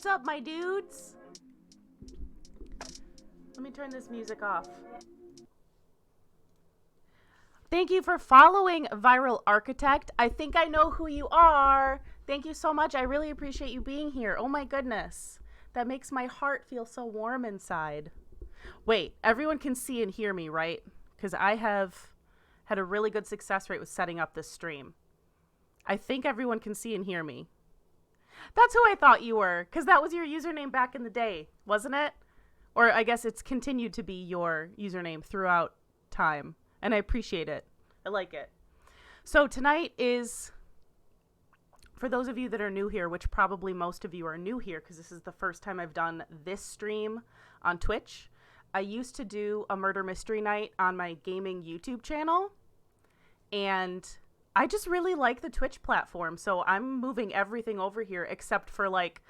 What's up, my dudes? Let me turn this music off. Thank you for following Viral Architect. I think I know who you are. Thank you so much. I really appreciate you being here. Oh my goodness. That makes my heart feel so warm inside. Wait, everyone can see and hear me, right? Because I have had a really good success rate with setting up this stream. I think everyone can see and hear me. That's who I thought you were, because that was your username back in the day, wasn't it? Or I guess it's continued to be your username throughout time, and I appreciate it. I like it. So tonight is, for those of you that are new here, which probably most of you are new here, because this is the first time I've done this stream on Twitch. I used to do a murder mystery night on my gaming YouTube channel, and I just really like the Twitch platform, so I'm moving everything over here except for, like,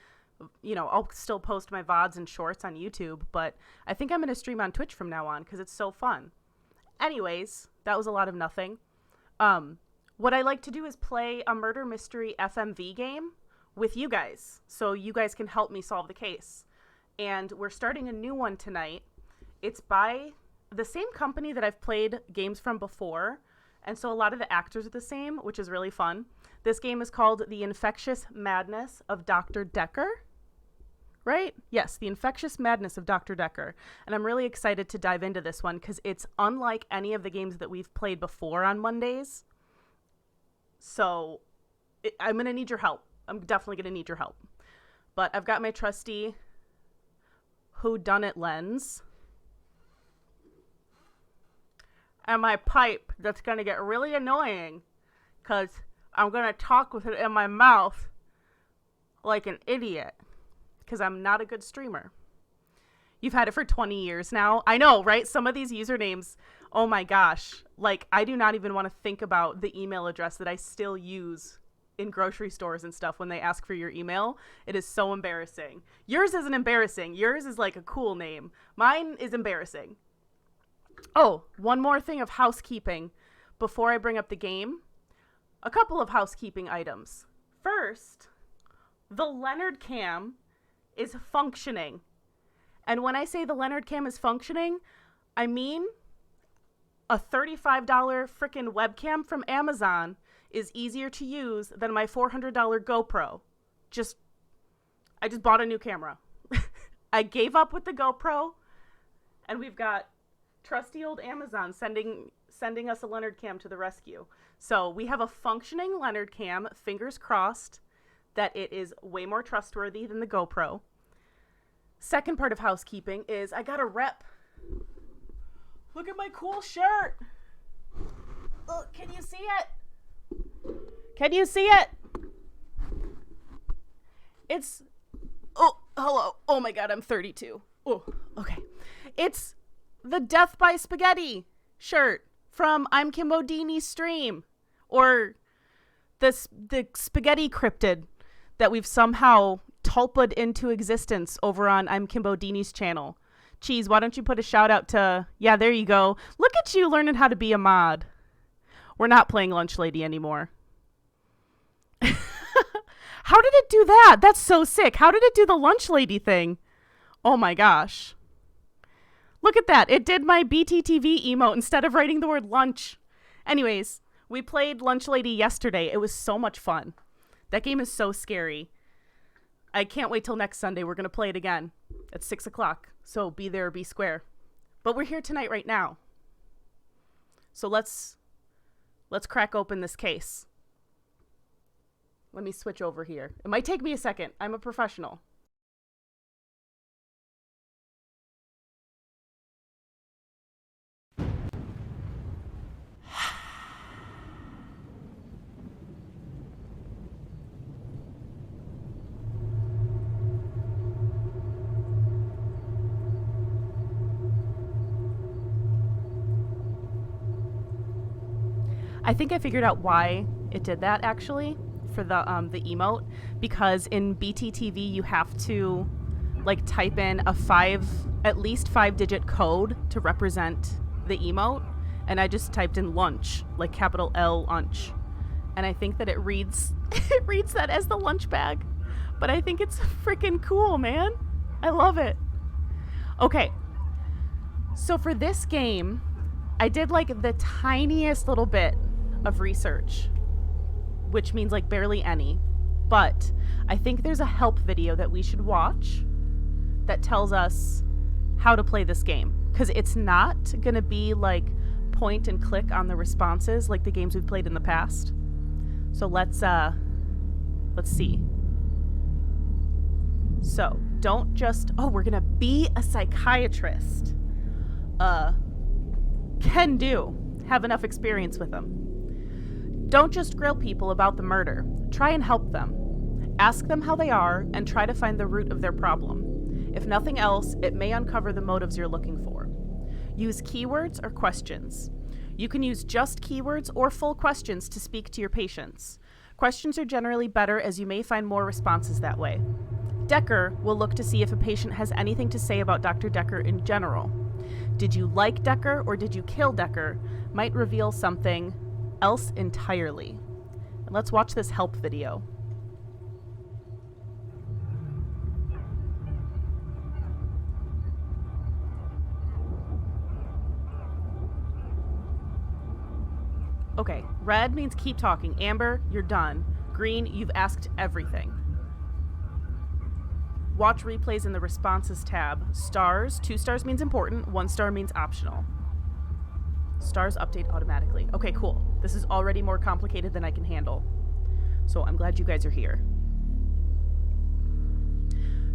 you know, I'll still post my VODs and shorts on YouTube, but I think I'm going to stream on Twitch from now on because it's so fun. Anyways, that was a lot of nothing. What I like to do is play a murder mystery FMV game with you guys, so you guys can help me solve the case. And we're starting a new one tonight. It's by the same company that I've played games from before, and so a lot of the actors are the same, which is really fun. This game is called The Infectious Madness of Dr. Dekker. Right? Yes, The Infectious Madness of Dr. Dekker. And I'm really excited to dive into this one because it's unlike any of the games that we've played before on Mondays. So I'm going to need your help. I'm definitely going to need your help. But I've got my trusty whodunit lens. And my pipe that's going to get really annoying because I'm going to talk with it in my mouth like an idiot because I'm not a good streamer. You've had it for 20 years now. I know, right? Some of these usernames, oh my gosh. Like, I do not even want to think about the email address that I still use in grocery stores and stuff when they ask for your email. It is so embarrassing. Yours isn't embarrassing. Yours is like a cool name. Mine is embarrassing. Oh, one more thing of housekeeping before I bring up the game. A couple of housekeeping items. First, the Leonard cam is functioning. And when I say the Leonard cam is functioning, I mean a $35 frickin' webcam from Amazon is easier to use than my $400 GoPro. I just bought a new camera. I gave up with the GoPro, and we've got trusty old Amazon sending us a Leonard cam to the rescue. So we have a functioning Leonard cam, fingers crossed that it is way more trustworthy than the GoPro. Second part of housekeeping is I got a rep. Look at my cool shirt. Oh, can you see it? Can you see it? It's, oh, hello. Oh my God, I'm 32. Oh, okay. It's the Death by Spaghetti shirt from I'm Kim Bodini's stream, or the spaghetti cryptid that we've somehow tulpa'd into existence over on I'm Kim Bodini's channel. Cheese, why don't you put a shout out to, yeah, there you go. Look at you learning how to be a mod. We're not playing Lunch Lady anymore. How did it do that? That's so sick. How did it do the Lunch Lady thing? Oh my gosh. Look at that. It did my BTTV emote instead of writing the word lunch. Anyways, we played Lunch Lady yesterday. It was so much fun. That game is so scary. I can't wait till next Sunday. We're going to play it again at 6 o'clock. So be there or be square. But we're here tonight right now. So let's crack open this case. Let me switch over here. It might take me a second. I'm a professional. I think I figured out why it did that actually for the emote, because in BTTV you have to like type in at least 5-digit code to represent the emote, and I just typed in lunch, like capital L lunch, and I think that it reads that as the lunch bag. But I think it's freaking cool, man. I love it. Okay. So for this game, I did like the tiniest little bit of research, which means like barely any. But I think there's a help video that we should watch that tells us how to play this game. Because it's not going to be like point and click on the responses like the games we've played in the past. So let's see. So don't just, we're going to be a psychiatrist. Can do. Have enough experience with them. Don't just grill people about the murder. Try and help them. Ask them how they are and try to find the root of their problem. If nothing else, it may uncover the motives you're looking for. Use keywords or questions. You can use just keywords or full questions to speak to your patients. Questions are generally better as you may find more responses that way. Dekker will look to see if a patient has anything to say about Dr. Dekker in general. Did you like Dekker or did you kill Dekker? Might reveal something else entirely. And let's watch this help video. Okay, red means keep talking. Amber, you're done. Green, you've asked everything. Watch replays in the responses tab. Stars, 2 stars means important, 1 star means optional. Stars update automatically. Okay, cool. This is already more complicated than I can handle. So I'm glad you guys are here.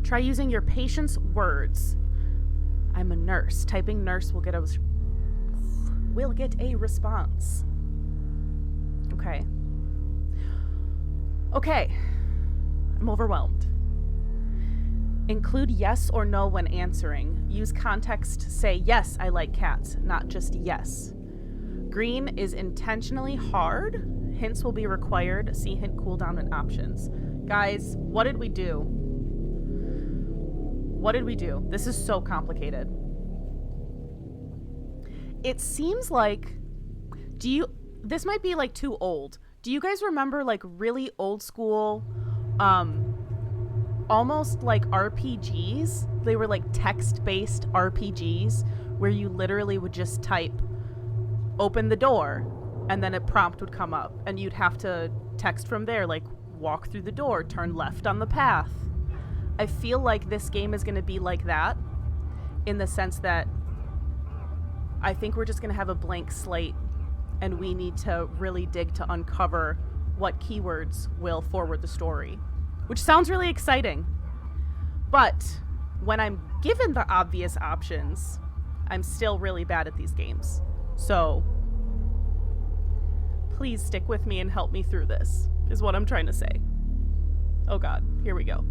Try using your patient's words. I'm a nurse. Typing nurse will get a response. Okay. I'm overwhelmed. Include yes or no when answering. Use context to say, yes, I like cats, not just yes. Green is intentionally hard. Hints will be required. See hint cooldown and options. Guys, what did we do? What did we do? This is so complicated. It seems like, this might be like too old. Do you guys remember like really old school, almost like RPGs? They were like text-based RPGs where you literally would just type, open the door, and then a prompt would come up and you'd have to text from there, like walk through the door, turn left on the path. I feel like this game is going to be like that in the sense that I think we're just going to have a blank slate and we need to really dig to uncover what keywords will forward the story, which sounds really exciting. But when I'm given the obvious options, I'm still really bad at these games. So please stick with me and help me through this, is what I'm trying to say. Oh God, here we go.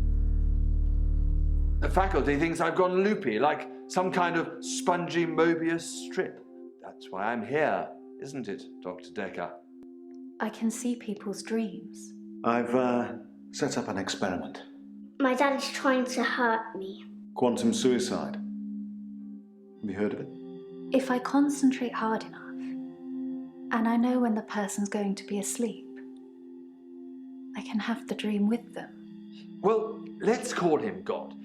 The faculty thinks I've gone loopy, like some kind of spongy Mobius strip. That's why I'm here, isn't it, Dr. Dekker? I can see people's dreams. I've set up an experiment. My dad is trying to hurt me. Quantum suicide. Have you heard of it? If I concentrate hard enough, and I know when the person's going to be asleep, I can have the dream with them. Well, let's call him God.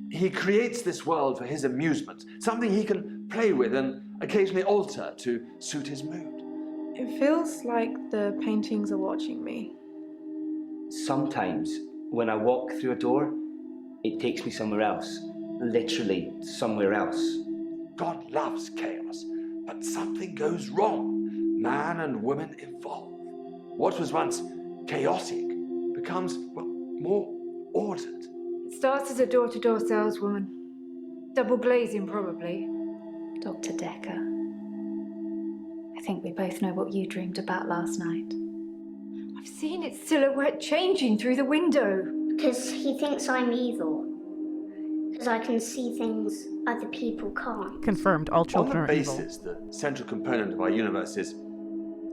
He creates this world for his amusement, something he can play with and occasionally alter to suit his mood. It feels like the paintings are watching me. Sometimes, when I walk through a door, it takes me somewhere else. Literally, somewhere else. God loves chaos, but something goes wrong. Man and woman evolve. What was once chaotic becomes, well, more ordered. It starts as a door-to-door saleswoman. Double glazing, probably. Dr. Dekker, I think we both know what you dreamed about last night. I've seen its silhouette changing through the window. Because he thinks I'm evil. Because I can see things other people can't. Confirmed, all children are evil. On the basis, the central component of our universe is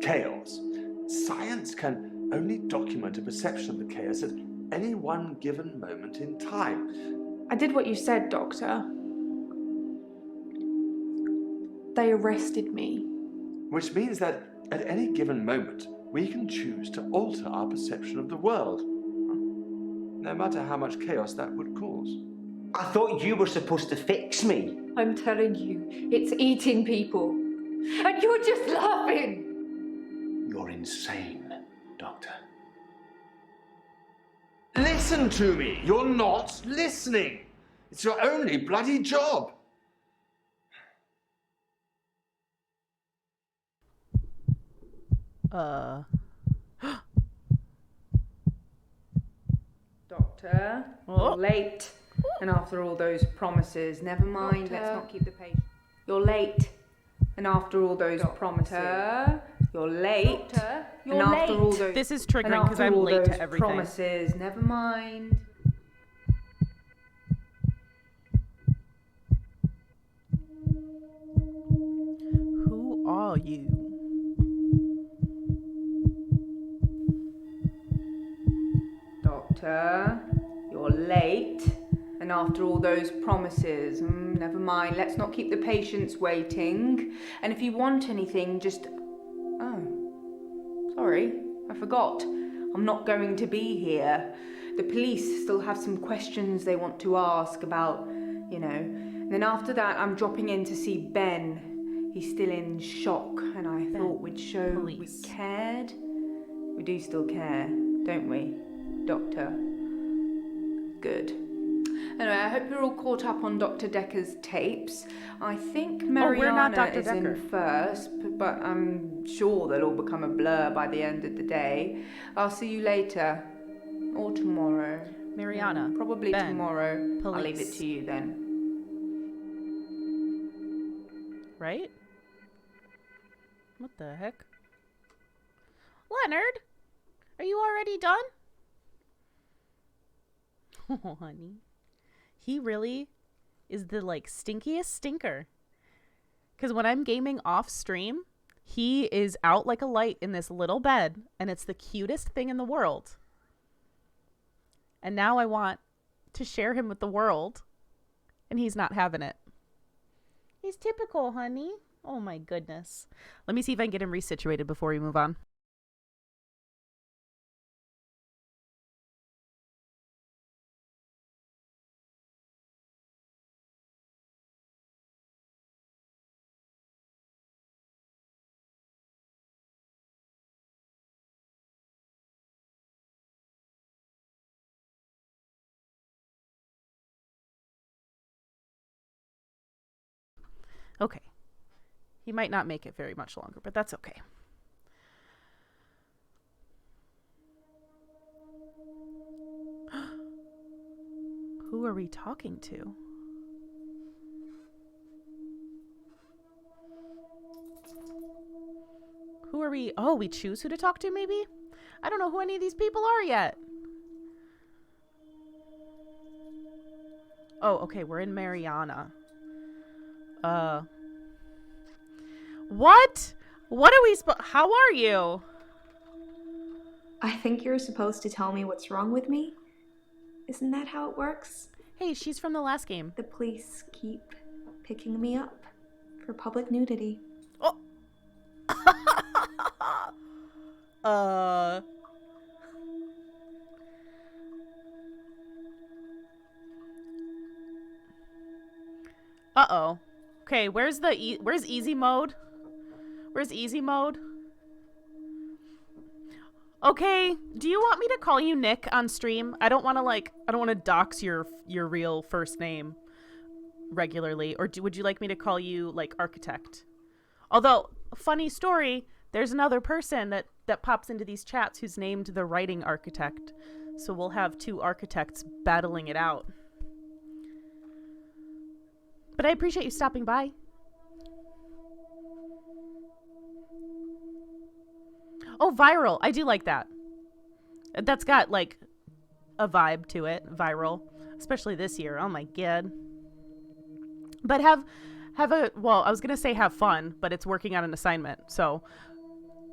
chaos. Science can only document a perception of the chaos at any one given moment in time. I did what you said, Doctor. They arrested me. Which means that at any given moment, we can choose to alter our perception of the world. no matter how much chaos that would cause. I thought you were supposed to fix me. I'm telling you, it's eating people. And you're just laughing. You're insane, Doctor. Listen to me! You're not listening! It's your only bloody job! Doctor, Oh. you're late. And after all those promises, never mind, let's not keep the patient. You're late. And after all those promises, you're late. You're and after late. all those, This is and triggering because after I'm all late those to everything. promises, never mind. Who are you? Doctor, you're late. And after all those promises, never mind, let's not keep the patients waiting. And if you want anything, just... Oh, sorry, I forgot. I'm not going to be here. The police still have some questions they want to ask about, you know. And then after that, I'm dropping in to see Ben. He's still in shock, and I thought we'd show Police. we cared. We do still care, don't we, Doctor? Good. Anyway, I hope you're all caught up on Dr. Dekker's tapes. I think we're not Mariana Dr. is in Dekker. first, but I'm sure they'll all become a blur by the end of the day. I'll see you later. Or tomorrow. Mariana. Probably Ben. tomorrow. I'll leave it Police. to you then. Right? What the heck? Leonard? Are you already done? Oh, honey. He really is the, like, stinkiest stinker. Because when I'm gaming off stream, he is out like a light in this little bed, and it's the cutest thing in the world. And now I want to share him with the world, and he's not having it. He's typical, honey. Oh my goodness. Let me see if I can get him resituated before we move on. Okay. He might not make it very much longer, but that's okay. Who are we talking to? Who are we? Oh, we choose who to talk to, maybe? I don't know who any of these people are yet. Oh, okay, we're in Mariana. What? What are we how are you? I think you're supposed to tell me what's wrong with me. Isn't that how it works? Hey, she's from the last game. The police keep picking me up for public nudity. Oh. Uh-oh. Okay, where's easy mode? Where's easy mode? Okay, do you want me to call you Nick on stream? I don't want to dox your real first name regularly, or would you like me to call you like Architect? Although, funny story, there's another person that pops into these chats who's named the Writing Architect. So we'll have two architects battling it out. But I appreciate you stopping by. Oh, viral. I do like that. That's got, like, a vibe to it. Viral. Especially this year. Oh, my God. But well, I was going to say have fun, but it's working on an assignment. So,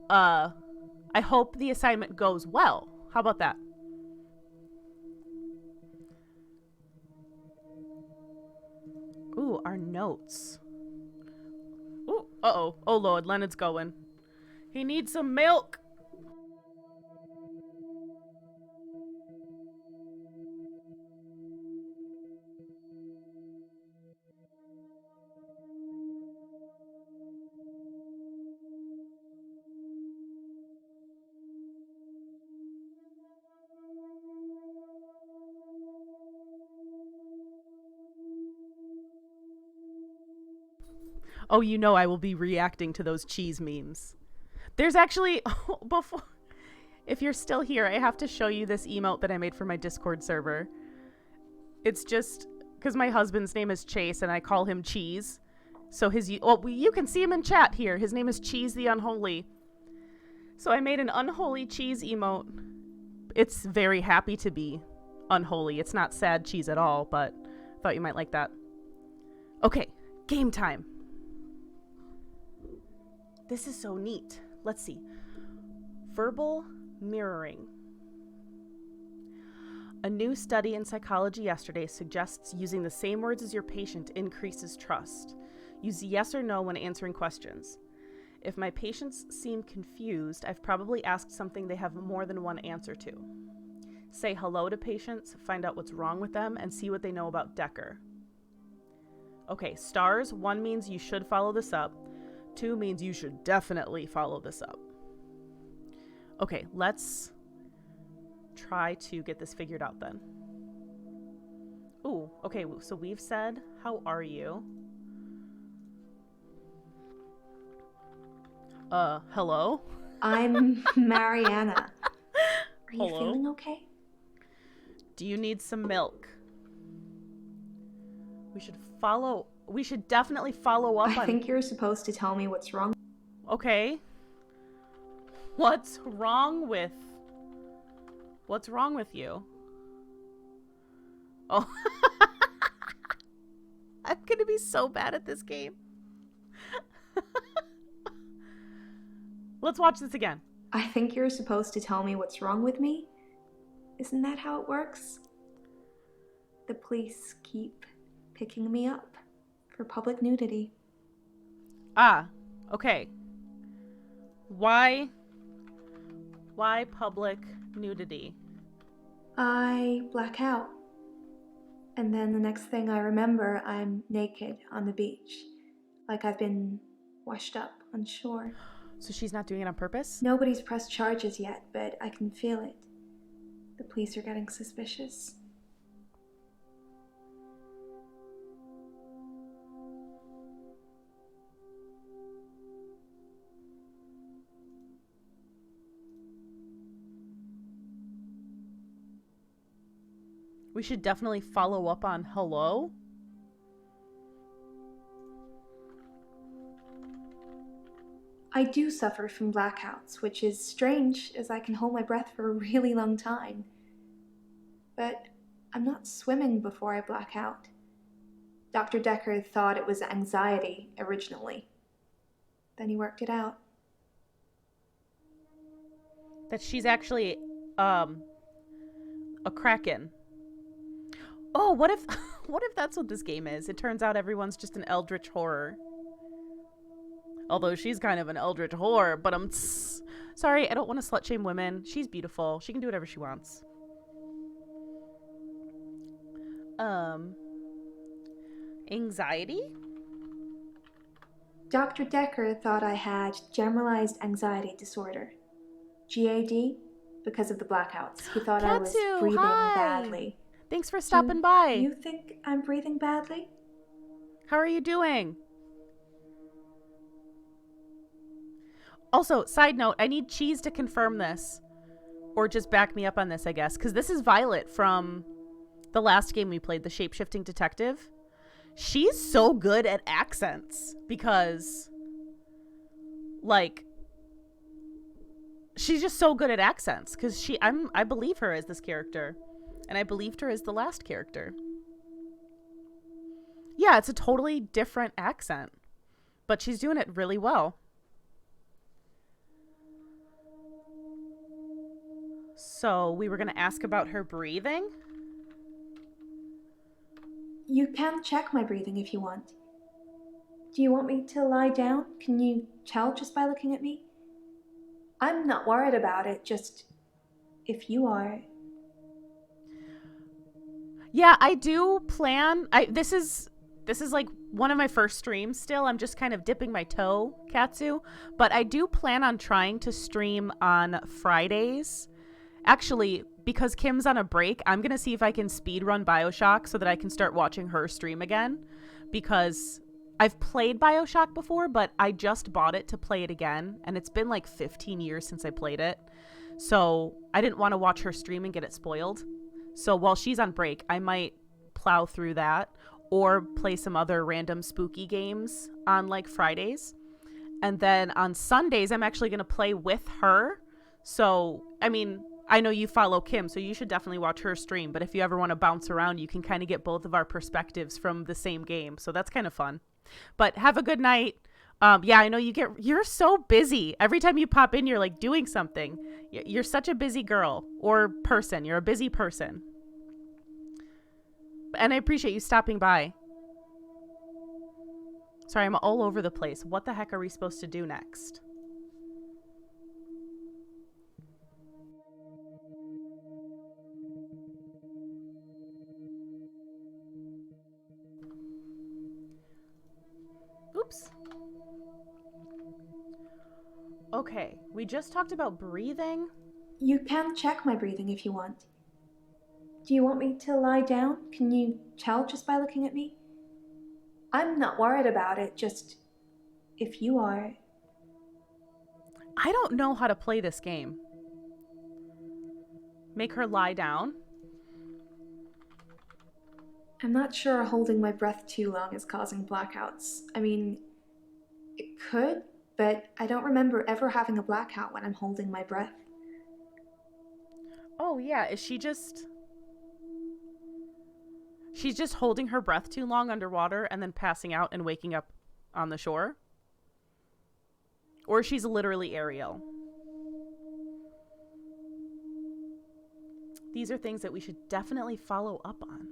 I hope the assignment goes well. How about that? Ooh, our notes. Ooh, uh-oh. Oh, Lord, Leonard's going. He needs some milk. Oh, you know I will be reacting to those cheese memes. There's actually, before, if you're still here, I have to show you this emote that I made for my Discord server. It's just because my husband's name is Chase and I call him Cheese. So you can see him in chat here. His name is Cheese the Unholy. So I made an unholy cheese emote. It's very happy to be unholy. It's not sad cheese at all, but I thought you might like that. Okay, game time. This is so neat. Let's see. Verbal mirroring. A new study in psychology yesterday suggests using the same words as your patient increases trust. Use yes or no when answering questions. If my patients seem confused, I've probably asked something they have more than one answer to. Say hello to patients, find out what's wrong with them, and see what they know about Dekker. Okay, stars. 1 means you should follow this up. 2 means you should definitely follow this up. Okay, let's try to get this figured out then. Ooh, okay, so we've said, how are you? Hello? I'm Mariana. Are you Hello? feeling okay? Do you need some milk? We should definitely follow up on... I think you're supposed to tell me what's wrong. Okay. What's wrong with you? Oh. I'm gonna be so bad at this game. Let's watch this again. I think you're supposed to tell me what's wrong with me. Isn't that how it works? The police keep picking me up for public nudity. Ah, okay. Why public nudity? I black out. And then the next thing I remember, I'm naked on the beach. Like I've been washed up on shore. So she's not doing it on purpose? Nobody's pressed charges yet, but I can feel it. The police are getting suspicious. We should definitely follow up on hello. I do suffer from blackouts, which is strange as I can hold my breath for a really long time. But I'm not swimming before I black out. Dr. Dekker thought it was anxiety originally. Then he worked it out. That she's actually a kraken. Oh, what if that's what this game is? It turns out everyone's just an eldritch horror. Although she's kind of an eldritch whore, but sorry, I don't want to slut shame women. She's beautiful. She can do whatever she wants. Anxiety? Dr. Dekker thought I had generalized anxiety disorder. GAD, because of the blackouts. He thought I was Katsu, breathing hi. badly. Thanks for stopping by. You think I'm breathing badly? How are you doing? Also, side note, I need Cheese to confirm this. Or just back me up on this, I guess. Because this is Violet from the last game we played, the Shape-Shifting Detective. She's so good at accents. Because, like, she's just so good at accents. Because I believe her as this character. And I believed her as the last character. Yeah, it's a totally different accent. But she's doing it really well. So we were going to ask about her breathing. You can check my breathing if you want. Do you want me to lie down? Can you tell just by looking at me? I'm not worried about it, just if you are. Yeah, I do plan. This is like one of my first streams still. I'm just kind of dipping my toe, Katsu. But I do plan on trying to stream on Fridays. Actually, because Kim's on a break, I'm going to see if I can speedrun BioShock so that I can start watching her stream again. Because I've played BioShock before, but I just bought it to play it again, and it's been like 15 years since I played it. So I didn't want to watch her stream and get it spoiled. So while she's on break, I might plow through that or play some other random spooky games on like Fridays. And then on Sundays, I'm actually going to play with her. So, I mean, I know you follow Kim, so you should definitely watch her stream. But if you ever want to bounce around, you can kind of get both of our perspectives from the same game. So that's kind of fun. But have a good night. Yeah, I know you're so busy. Every time you pop in, you're like doing something. You're such a busy girl or person. You're a busy person. And I appreciate you stopping by. Sorry, I'm all over the place. What the heck are we supposed to do next? Oops. Okay, we just talked about breathing. You can check my breathing if you want. Do you want me to lie down? Can you tell just by looking at me? I'm not worried about it, just if you are. I don't know how to play this game. Make her lie down. I'm not sure holding my breath too long is causing blackouts. I mean, it could, but I don't remember ever having a blackout when I'm holding my breath. Oh yeah, is she just... She's just holding her breath too long underwater and then passing out and waking up on the shore? Or she's literally Ariel. These are things that we should definitely follow up on.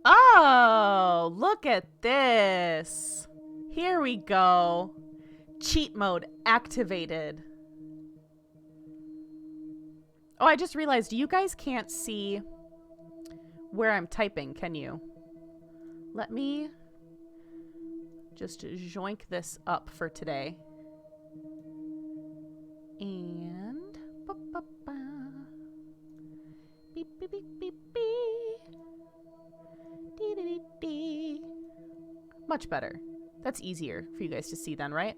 Oh, look at this. Here we go. Cheat mode activated. Oh, I just realized you guys can't see where I'm typing, can you? Let me just joink this up for today. And beep beep beep beep beep. Dee dee dee dee. Much better. That's easier for you guys to see then, right?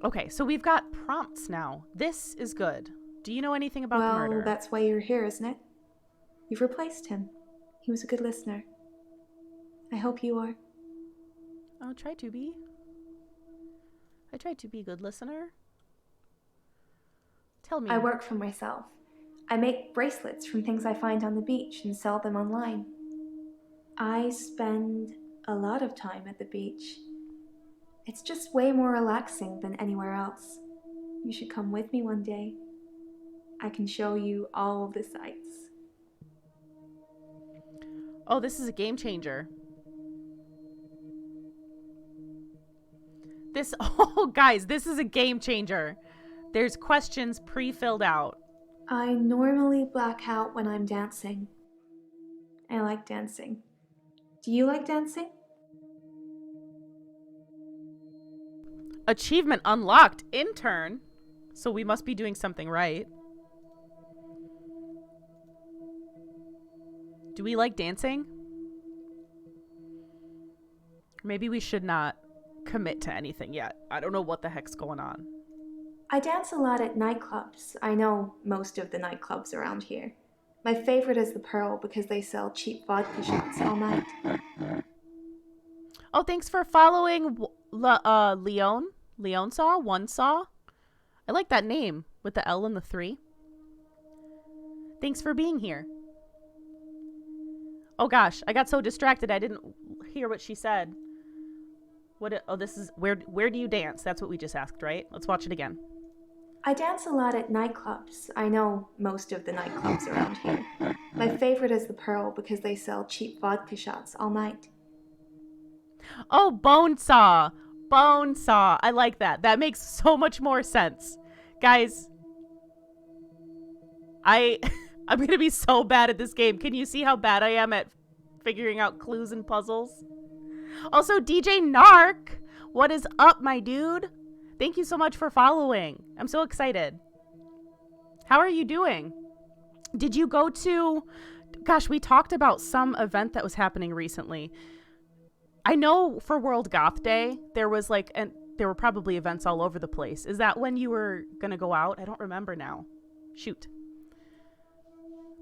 Okay, so we've got prompts now. This is good. Do you know anything about the murder? Well, that's why you're here, isn't it? You've replaced him. He was a good listener. I hope you are. I'll try to be. I try to be a good listener. Tell me. I work for myself. I make bracelets from things I find on the beach and sell them online. I spend a lot of time at the beach. It's just way more relaxing than anywhere else. You should come with me one day. I can show you all of the sights. Oh, this is a game changer. Oh, guys, this is a game changer. There's questions pre-filled out. I normally black out when I'm dancing. I like dancing. Do you like dancing? Achievement unlocked. Intern. So we must be doing something right. Do we like dancing? Maybe we should not commit to anything yet. I don't know what the heck's going on. I dance a lot at nightclubs. I know most of the nightclubs around here. My favorite is the Pearl because they sell cheap vodka shots all night. Oh, thanks for following Leon. Leon Saw? One Saw? I like that name with the L and the 3. Thanks for being here. Oh gosh, I got so distracted I didn't hear what she said. Oh, this is where do you dance? That's what we just asked, right? Let's watch it again. I dance a lot at nightclubs. I know most of the nightclubs around here. My favorite is the Pearl because they sell cheap vodka shots all night. Oh, Bone Saw. Bone Saw. I like that. That makes so much more sense. Guys, I'm going to be so bad at this game. Can you see how bad I am at figuring out clues and puzzles? Also, DJ Narc, what is up, my dude? Thank you so much for following. I'm so excited. How are you doing? Did you go to... Gosh, we talked about some event that was happening recently. I know for World Goth Day, there was like... and there were probably events all over the place. Is that when you were going to go out? I don't remember now. Shoot.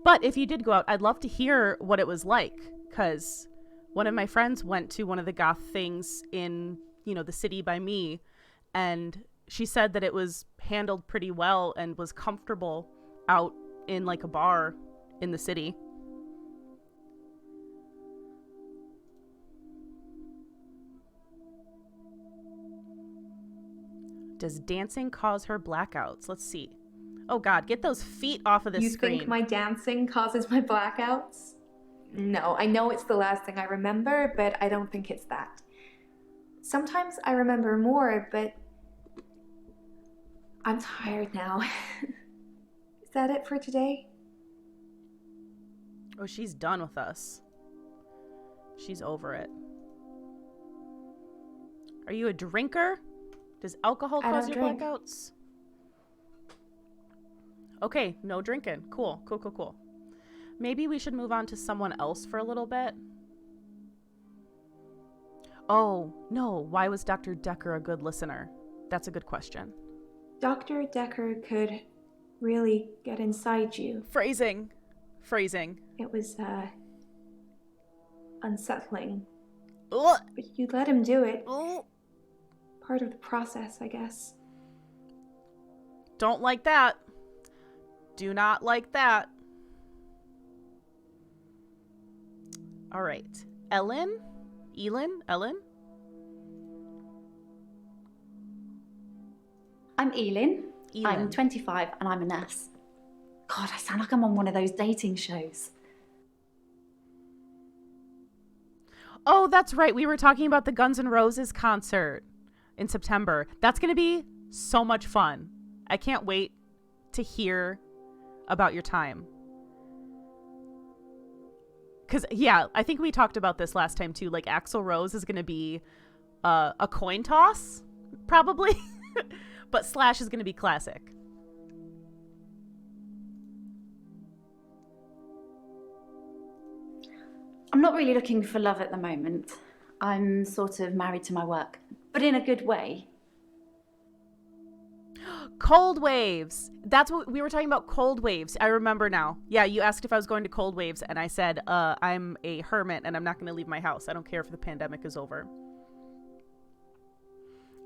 But if you did go out, I'd love to hear what it was like. Because one of my friends went to one of the goth things in, you know, the city by me. And she said that it was handled pretty well and was comfortable out in like a bar in the city. Does dancing cause her blackouts? Let's see. Oh God, get those feet off of this screen. You think my dancing causes my blackouts? No, I know it's the last thing I remember, but I don't think it's that. Sometimes I remember more, but I'm tired now. Is that it for today? Oh, she's done with us. She's over it. Are you a drinker? Does alcohol cause your blackouts? Okay, no drinking. Cool. Maybe we should move on to someone else for a little bit. Oh, no. Why was Dr. Dekker a good listener? That's a good question. Dr. Dekker could really get inside you. Phrasing. It was, unsettling. Ugh. But you let him do it. Ugh. Part of the process, I guess. Don't like that. Do not like that. All right. Ellen? I'm Elin. I'm 25 and I'm a nurse. God, I sound like I'm on one of those dating shows. Oh, that's right. We were talking about the Guns N' Roses concert in September. That's going to be so much fun. I can't wait to hear about your time. Because, yeah, I think we talked about this last time, too. Like, Axl Rose is going to be a coin toss, probably. But Slash is going to be classic. I'm not really looking for love at the moment. I'm sort of married to my work, but in a good way. Cold waves. That's what we were talking about. Cold waves. I remember now. Yeah, you asked if I was going to cold waves, and I said, I'm a hermit and I'm not going to leave my house. I don't care if the pandemic is over.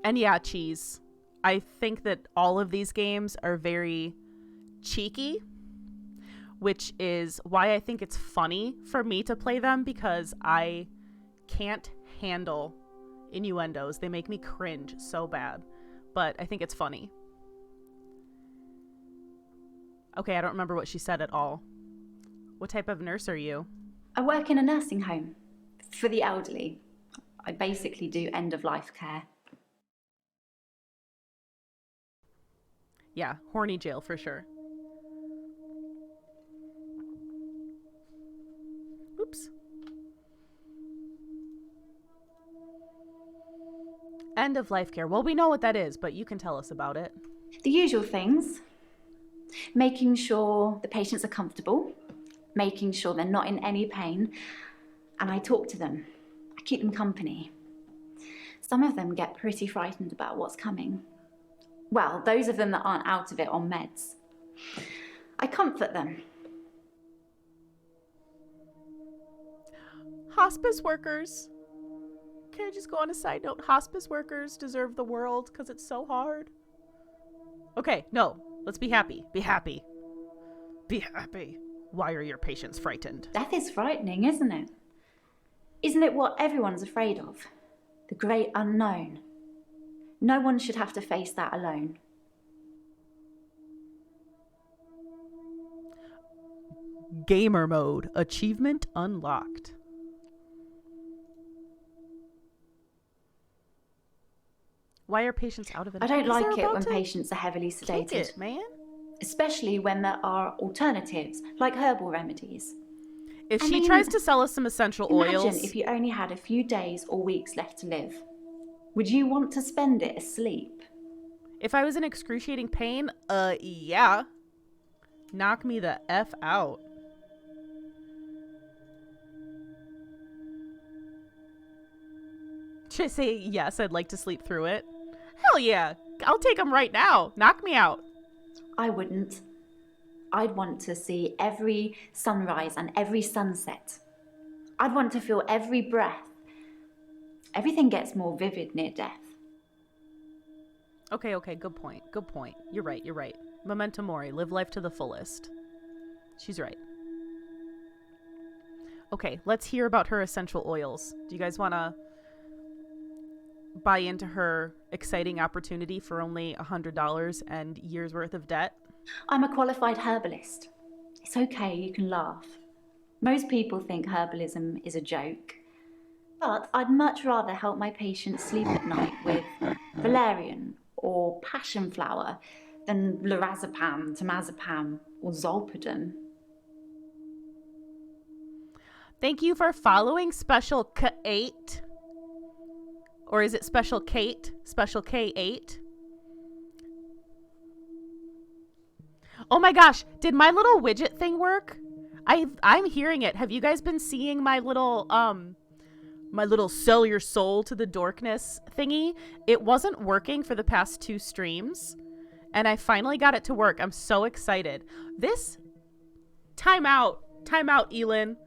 And yeah, Cheese. I think that all of these games are very cheeky, which is why I think it's funny for me to play them, because I can't handle innuendos. They make me cringe so bad, but I think it's funny. Okay, I don't remember what she said at all. What type of nurse are you? I work in a nursing home for the elderly. I basically do end-of-life care. Yeah, horny jail for sure. Oops. End-of-life care. Well, we know what that is, but you can tell us about it. The usual things. Making sure the patients are comfortable, making sure they're not in any pain, and I talk to them. I keep them company. Some of them get pretty frightened about what's coming. Well, those of them that aren't out of it on meds. I comfort them. Hospice workers. Can I just go on a side note? Hospice workers deserve the world because it's so hard. Okay, no. Let's be happy. Be happy. Be happy. Why are your patients frightened? Death is frightening, isn't it? Isn't it what everyone's afraid of? The great unknown. No one should have to face that alone. Gamer mode. Achievement unlocked. Why are patients out of it? I don't like it when patients are heavily sedated. Kick it, man. Especially when there are alternatives, like herbal remedies. If she tries to sell us some essential oils... Imagine if you only had a few days or weeks left to live. Would you want to spend it asleep? If I was in excruciating pain, yeah. Knock me the F out. Should I say yes, I'd like to sleep through it? Hell yeah. I'll take them right now. Knock me out. I wouldn't. I'd want to see every sunrise and every sunset. I'd want to feel every breath. Everything gets more vivid near death. Okay, good point. Good point. You're right. Memento mori, live life to the fullest. She's right. Okay, let's hear about her essential oils. Do you guys want to buy into her exciting opportunity for only $100 and years worth of debt? I'm a qualified herbalist. It's okay, you can laugh. Most people think herbalism is a joke. But I'd much rather help my patients sleep at night with valerian or passion flower than lorazepam, temazepam, or zolpidem. Thank you for following Special K8. Or is it Special Kate? Special K8. Oh my gosh, did my little widget thing work? I'm hearing it. Have you guys been seeing my little sell your soul to the dorkness thingy? It wasn't working for the past 2 streams, and I finally got it to work. I'm so excited. This time out, Elin.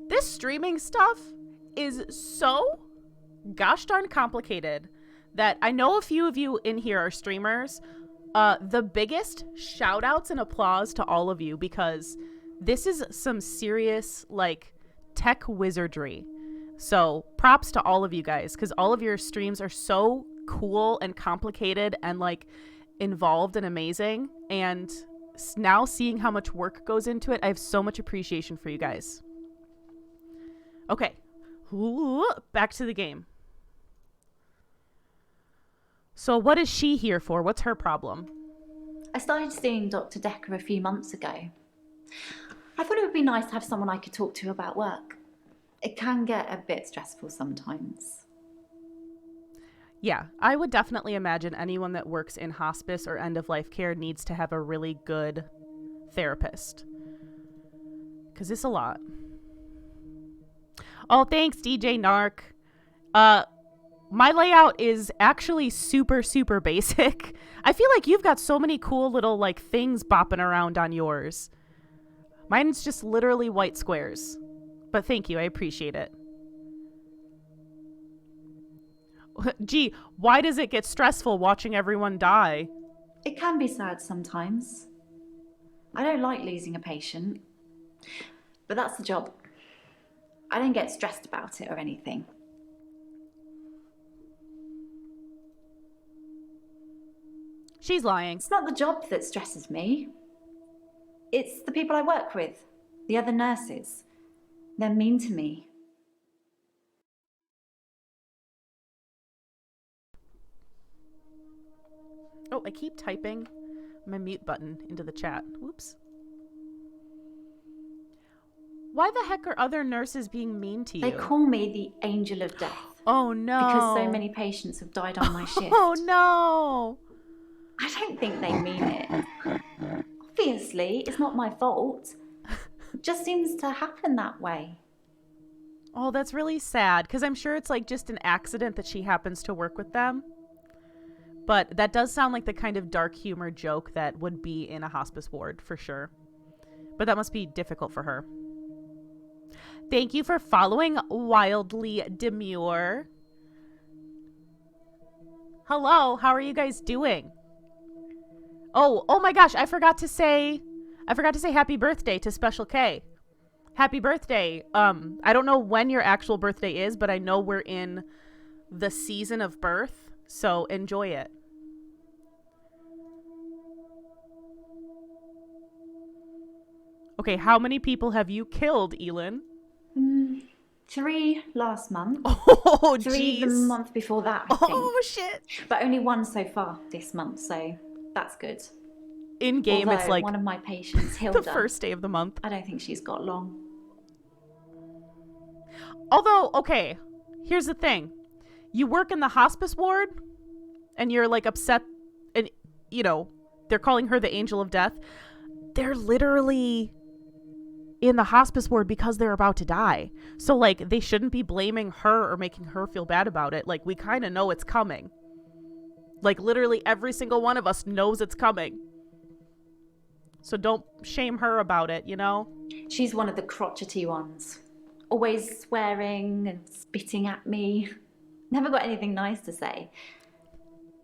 This streaming stuff is so gosh darn complicated that I know a few of you in here are streamers. The biggest shout outs and applause to all of you, because this is some serious like tech wizardry. So props to all of you guys, because all of your streams are so cool and complicated and like involved and amazing. And now seeing how much work goes into it, I have so much appreciation for you guys. Okay, back to the game. So what is she here for? What's her problem? I started seeing Dr. Dekker a few months ago. I thought it would be nice to have someone I could talk to about work. It can get a bit stressful sometimes. Yeah, I would definitely imagine anyone that works in hospice or end-of-life care needs to have a really good therapist. Because it's a lot. Oh, thanks, DJ Narc. My layout is actually super, super basic. I feel like you've got so many cool little like things bopping around on yours. Mine's just literally white squares. But thank you, I appreciate it. Gee, why does it get stressful watching everyone die? It can be sad sometimes. I don't like losing a patient. But that's the job. I don't get stressed about it or anything. She's lying. It's not the job that stresses me. It's the people I work with, the other nurses. They're mean to me. Oh, I keep typing my mute button into the chat. Whoops. Why the heck are other nurses being mean to you? They call me the angel of death. Oh no. Because so many patients have died on my shift. Oh no. I don't think they mean it. Obviously, it's not my fault. It just seems to happen that way. Oh, that's really sad, because I'm sure it's like just an accident that she happens to work with them. But that does sound like the kind of dark humor joke that would be in a hospice ward, for sure. But that must be difficult for her. Thank you for following Wildly Demure. Hello, how are you guys doing? Oh my gosh, I forgot to say happy birthday to Special K. Happy birthday. I don't know when your actual birthday is, but I know we're in the season of birth, so enjoy it. Okay, how many people have you killed, Elin? 3 last month. Oh, 3 the jeez. month before that, I think. Oh, shit. But only 1 so far this month, so that's good. In game, Although it's like one of my patients, Hilda, the first day of the month. I don't think she's got long. Although, okay, here's the thing. You work in the hospice ward, and you're like upset you know, they're calling her the angel of death. They're literally in the hospice ward because they're about to die. So, like, they shouldn't be blaming her or making her feel bad about it. Like, we kind of know it's coming. Like, literally every single one of us knows it's coming. So don't shame her about it, you know? She's one of the crotchety ones. Always swearing and spitting at me. Never got anything nice to say.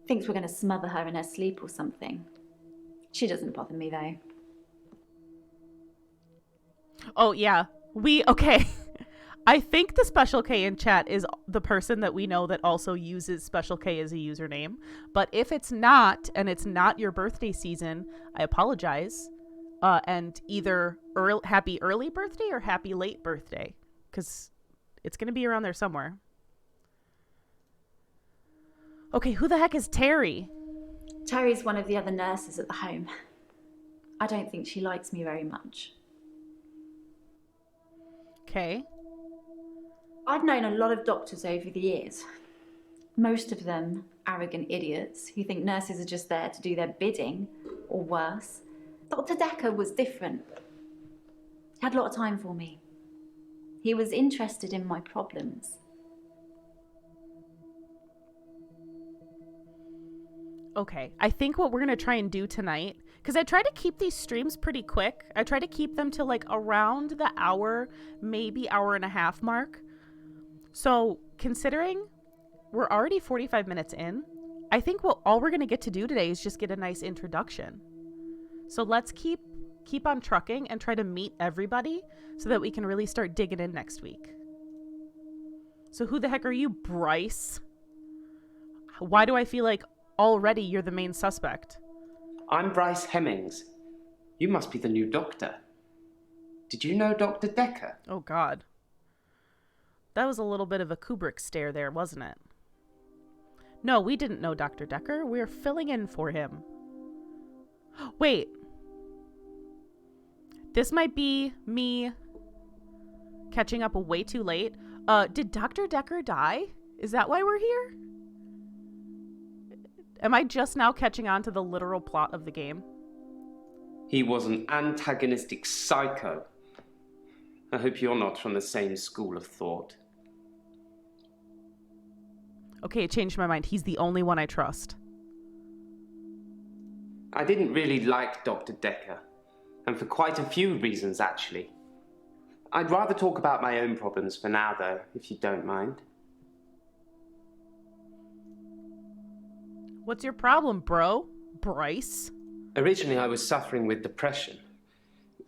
Thinks we're going to smother her in her sleep or something. She doesn't bother me, though. Oh, yeah. Okay. I think the Special K in chat is the person that we know that also uses Special K as a username. But if it's not, and it's not your birthday season, I apologize. And either happy early birthday or happy late birthday. Because it's going to be around there somewhere. Okay, who the heck is Terry? Terry's one of the other nurses at the home. I don't think she likes me very much. Okay. I've known a lot of doctors over the years. Most of them arrogant idiots who think nurses are just there to do their bidding, or worse. Dr. Dekker was different. He had a lot of time for me. He was interested in my problems. Okay, I think what we're going to try and do tonight, because I try to keep these streams pretty quick. I try to keep them to like around the hour, maybe hour and a half mark. So considering we're already 45 minutes in, I think all we're going to get to do today is just get a nice introduction. So let's keep on trucking and try to meet everybody so that we can really start digging in next week. So who the heck are you, Bryce? Why do I feel like already you're the main suspect? I'm Bryce Hemmings. You must be the new doctor. Did you know Dr. Dekker? Oh, God. That was a little bit of a Kubrick stare there, wasn't it? No, we didn't know Dr. Dekker. We're filling in for him. Wait. This might be me catching up way too late. Did Dr. Dekker die? Is that why we're here? Am I just now catching on to the literal plot of the game? He was an antagonistic psycho. I hope you're not from the same school of thought. Okay, it changed my mind. He's the only one I trust. I didn't really like Dr. Dekker, and for quite a few reasons, actually. I'd rather talk about my own problems for now, though, if you don't mind. What's your problem, bro? Bryce? Originally, I was suffering with depression.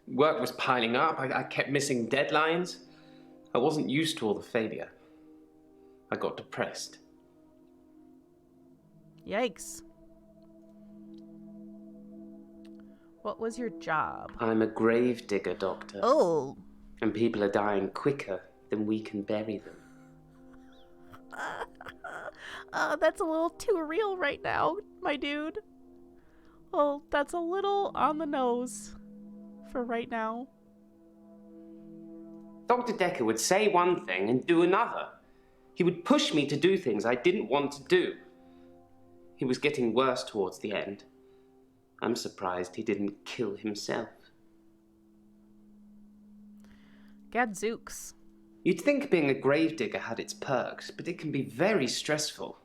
Work was piling up. I kept missing deadlines. I wasn't used to all the failure. I got depressed. Yikes. What was your job? I'm a grave digger, Doctor. Oh. And people are dying quicker than we can bury them. That's a little too real right now, my dude. Oh, that's a little on the nose for right now. Dr. Dekker would say one thing and do another. He would push me to do things I didn't want to do. He was getting worse towards the end. I'm surprised he didn't kill himself. Gadzooks. You'd think being a gravedigger had its perks, but it can be very stressful.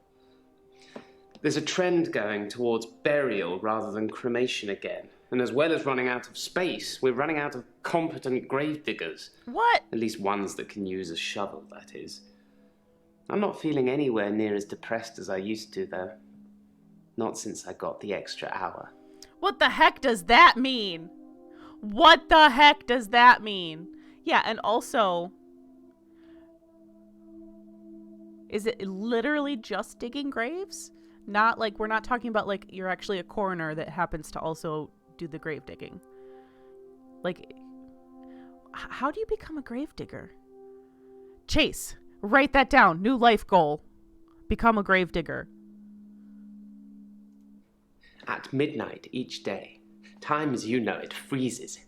There's a trend going towards burial rather than cremation again. And as well as running out of space, we're running out of competent gravediggers. What? At least ones that can use a shovel, that is. I'm not feeling anywhere near as depressed as I used to, though. Not since I got the extra hour. What the heck does that mean? What the heck does that mean? Yeah, and also, is it literally just digging graves? Not like, we're not talking about like you're actually a coroner that happens to also do the grave digging. Like, how do you become a grave digger? Chase, write that down. New life goal. Become a grave digger. At midnight each day, time as you know it freezes.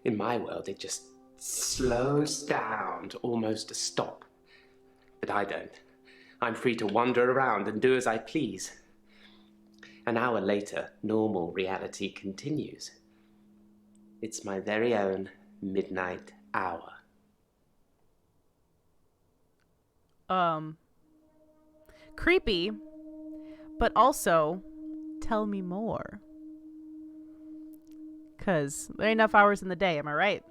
In my world, it just slows down to almost a stop. But I don't. I'm free to wander around and do as I please. An hour later, normal reality continues. It's my very own midnight hour. Creepy, but also, tell me more. 'Cause there ain't enough hours in the day, am I right?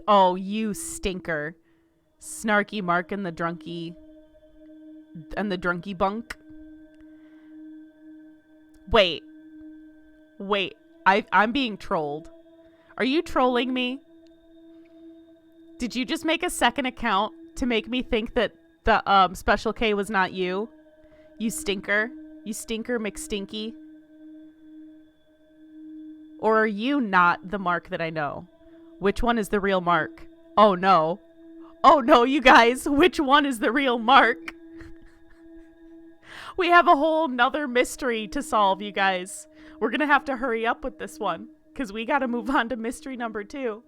Oh, you stinker. Snarky Mark and the drunkie bunk. Wait, I'm being trolled. Are you trolling me? Did you just make a second account to make me think that the Special K was not you? You stinker. You stinker McStinky. Or are you not the Mark that I know? Which one is the real Mark? Oh no. Oh no, you guys. Which one is the real Mark? We have a whole nother mystery to solve, you guys. We're gonna have to hurry up with this one, because we gotta move on to mystery number 2.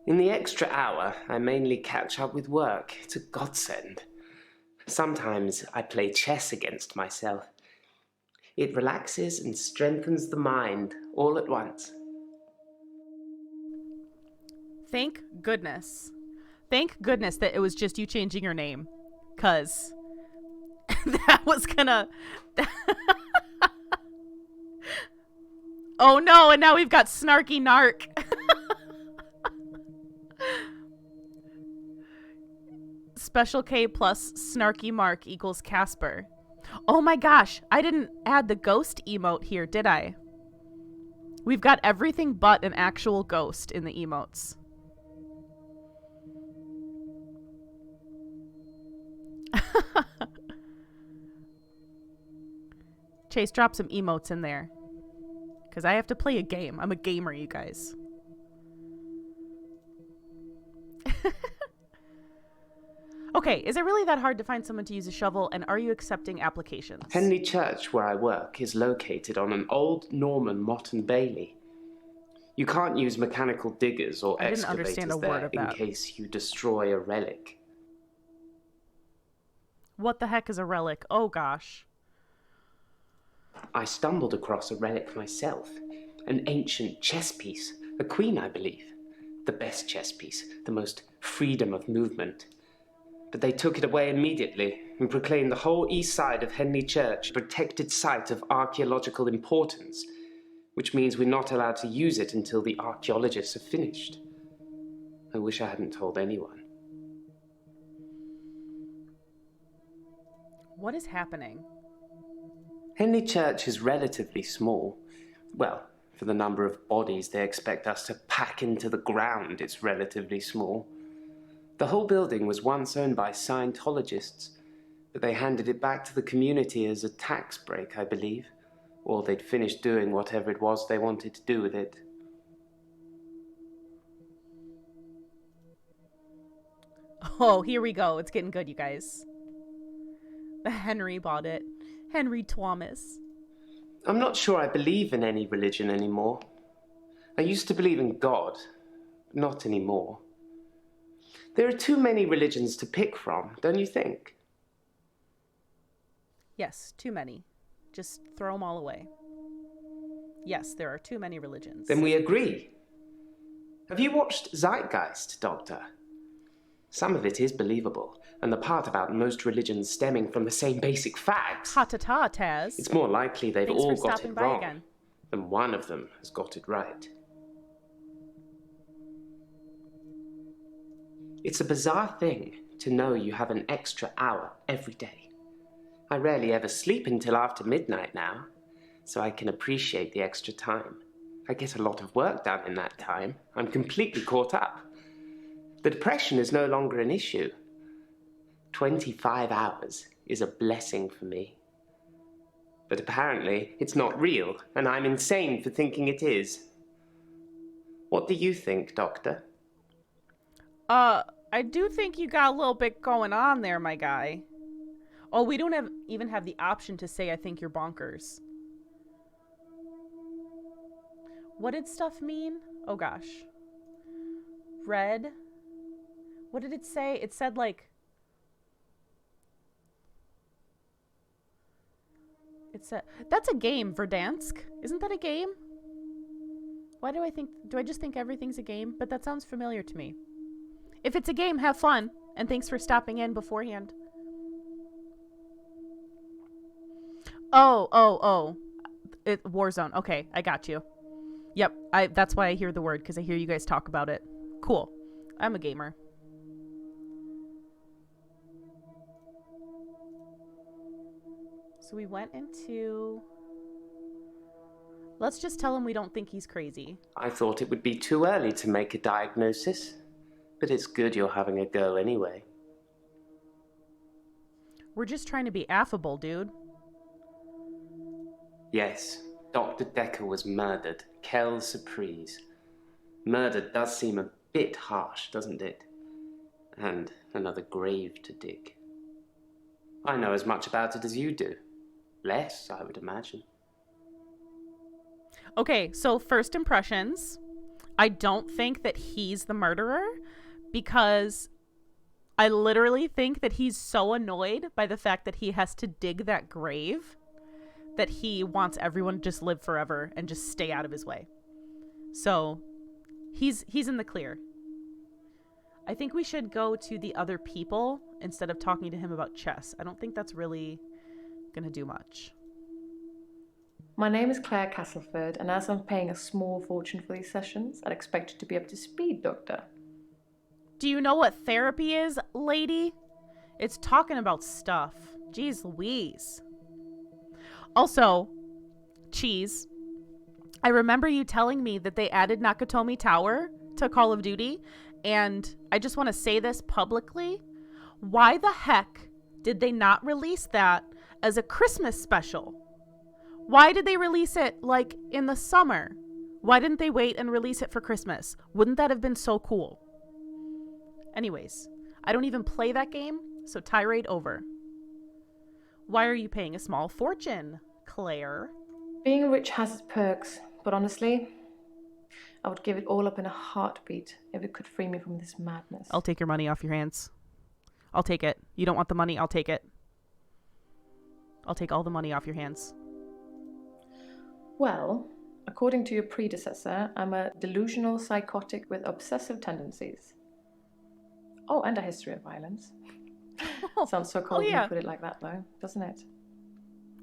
In the extra hour, I mainly catch up with work. It's a godsend. Sometimes I play chess against myself. It relaxes and strengthens the mind all at once. Thank goodness. Thank goodness that it was just you changing your name. 'Cause that was gonna... Oh no, and now we've got Snarky Narc. Special K plus Snarky Mark equals Casper. Oh my gosh, I didn't add the ghost emote here, did I? We've got everything but an actual ghost in the emotes. Chase, drop some emotes in there. Because I have to play a game. I'm a gamer, you guys. Okay, is it really that hard to find someone to use a shovel, and are you accepting applications? Henley Church, where I work, is located on an old Norman motte and bailey. You can't use mechanical diggers or I didn't excavators understand a word there of in that. case you destroy a relic. What the heck is a relic? Oh gosh. I stumbled across a relic myself. An ancient chess piece. A queen, I believe. The best chess piece. The most freedom of movement. But they took it away immediately and proclaimed the whole east side of Henley Church a protected site of archaeological importance, which means we're not allowed to use it until the archaeologists have finished. I wish I hadn't told anyone. What is happening? Henley Church is relatively small. Well, for the number of bodies they expect us to pack into the ground, it's relatively small. The whole building was once owned by Scientologists, but they handed it back to the community as a tax break, I believe. Or they'd finished doing whatever it was they wanted to do with it. Oh, here we go. It's getting good, you guys. Henry bought it. Henry Thomas. I'm not sure I believe in any religion anymore. I used to believe in God, but not anymore. There are too many religions to pick from, don't you think? Yes, too many. Just throw them all away. Yes, there are too many religions. Then we agree. Have you watched Zeitgeist, Doctor? Some of it is believable, and the part about most religions stemming from the same basic facts. Ha-ta-ta, Taz. It's more likely they've Thanks all for got stopping it by wrong again. than one of them has got it right. It's a bizarre thing to know you have an extra hour every day. I rarely ever sleep until after midnight now, so I can appreciate the extra time. I get a lot of work done in that time. I'm completely caught up. The depression is no longer an issue. 25 hours is a blessing for me. But apparently, it's not real, and I'm insane for thinking it is. What do you think, Doctor? I do think you got a little bit going on there, my guy. Oh, we don't even have the option to say I think you're bonkers. What did stuff mean? Oh gosh. read. What did it say? It said like... It said... That's a game, Verdansk. Isn't that a game? Why do I think... Do I just think everything's a game? But that sounds familiar to me. If it's a game, have fun. And thanks for stopping in beforehand. Oh. Warzone. Okay, I got you. Yep, that's why I hear the word, because I hear you guys talk about it. Cool. I'm a gamer. So we went into... Let's just tell him we don't think he's crazy. I thought it would be too early to make a diagnosis, but it's good you're having a go anyway. We're just trying to be affable, dude. Yes, Dr. Dekker was murdered. Quelle surprise. Murder does seem a bit harsh, doesn't it? And another grave to dig. I know as much about it as you do. Less, I would imagine. Okay, so first impressions. I don't think that he's the murderer because I literally think that he's so annoyed by the fact that he has to dig that grave that he wants everyone to just live forever and just stay out of his way. So he's in the clear. I think we should go to the other people instead of talking to him about chess. I don't think that's really gonna do much. My name is Claire Castleford, and as I'm paying a small fortune for these sessions, I'd expect you to be up to speed, Doctor. Do you know what therapy is, lady? It's talking about stuff. Jeez Louise. Also, Cheese, I remember you telling me that they added Nakatomi Tower to Call of Duty, and I just want to say this publicly. Why the heck did they not release that as a Christmas special? Why did they release it, like, in the summer? Why didn't they wait and release it for Christmas? Wouldn't that have been so cool? Anyways, I don't even play that game, so tirade over. Why are you paying a small fortune, Claire? Being rich has its perks, but honestly, I would give it all up in a heartbeat if it could free me from this madness. I'll take your money off your hands. I'll take it. You don't want the money, I'll take it. I'll take all the money off your hands. Well, according to your predecessor, I'm a delusional psychotic with obsessive tendencies. Oh, and a history of violence. Sounds so cold when you put it like that, though, doesn't it?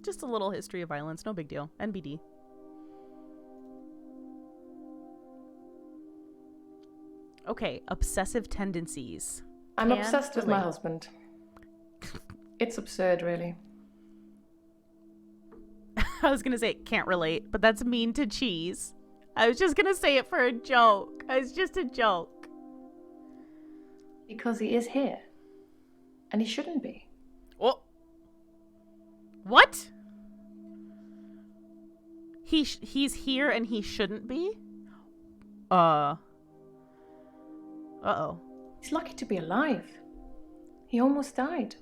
Just a little history of violence, no big deal. NBD. Okay, obsessive tendencies. I'm obsessed with my husband. It's absurd, really. I was gonna say can't relate, but that's mean to Cheese. I was just gonna say it for a joke. It's just a joke. Because he is here. And he shouldn't be. Oh. What? He's here and he shouldn't be? Uh-oh. He's lucky to be alive. He almost died.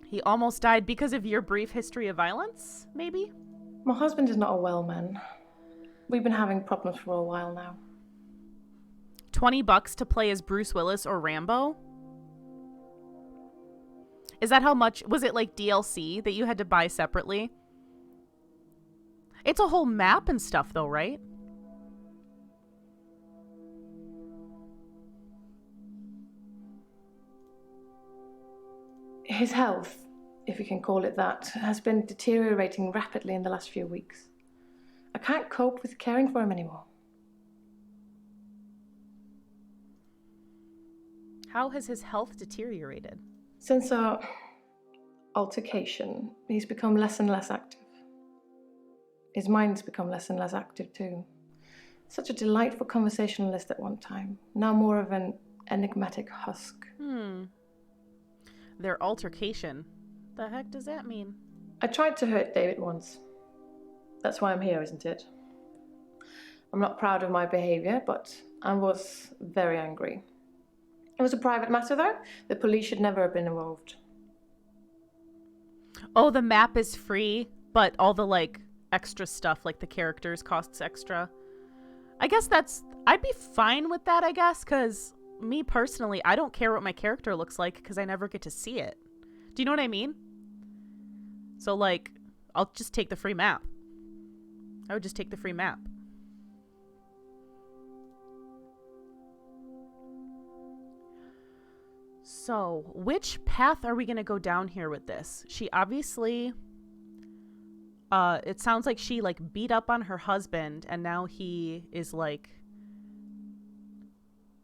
He almost died because of your brief history of violence, maybe? My husband is not a well man. We've been having problems for a while now. $20 to play as Bruce Willis or Rambo? Is that how much? Was it like DLC that you had to buy separately? It's a whole map and stuff though, right? His health, if you can call it that, has been deteriorating rapidly in the last few weeks. I can't cope with caring for him anymore. How has his health deteriorated? Since our altercation, he's become less and less active. His mind's become less and less active too. Such a delightful conversationalist at one time, now more of an enigmatic husk. Their altercation. The heck does that mean? I tried to hurt David once. That's why I'm here, isn't it? I'm not proud of my behavior, but I was very angry. It was a private matter, though. The police should never have been involved. Oh, the map is free, but all the, like, extra stuff, like the characters costs extra. I guess I'd be fine with that, I guess, because me personally, I don't care what my character looks like because I never get to see it. Do you know what I mean? So, like, I'll just take the free map. I would just take the free map. So, which path are we going to go down here with this? She obviously, it sounds like she, like, beat up on her husband, and now he is, like,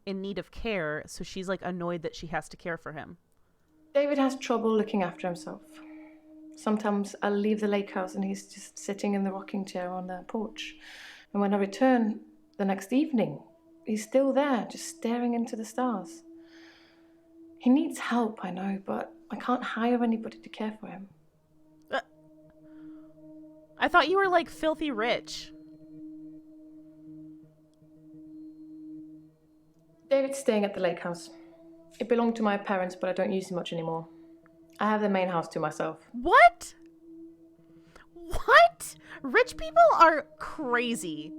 in need of care, so she's, like, annoyed that she has to care for him. David has trouble looking after himself. Sometimes I'll leave the lake house and he's just sitting in the rocking chair on the porch. And when I return the next evening, he's still there, just staring into the stars. He needs help, I know, but I can't hire anybody to care for him. I thought you were, like, filthy rich. David's staying at the lake house. It belonged to my parents, but I don't use it much anymore. I have the main house to myself. What? What? Rich people are crazy.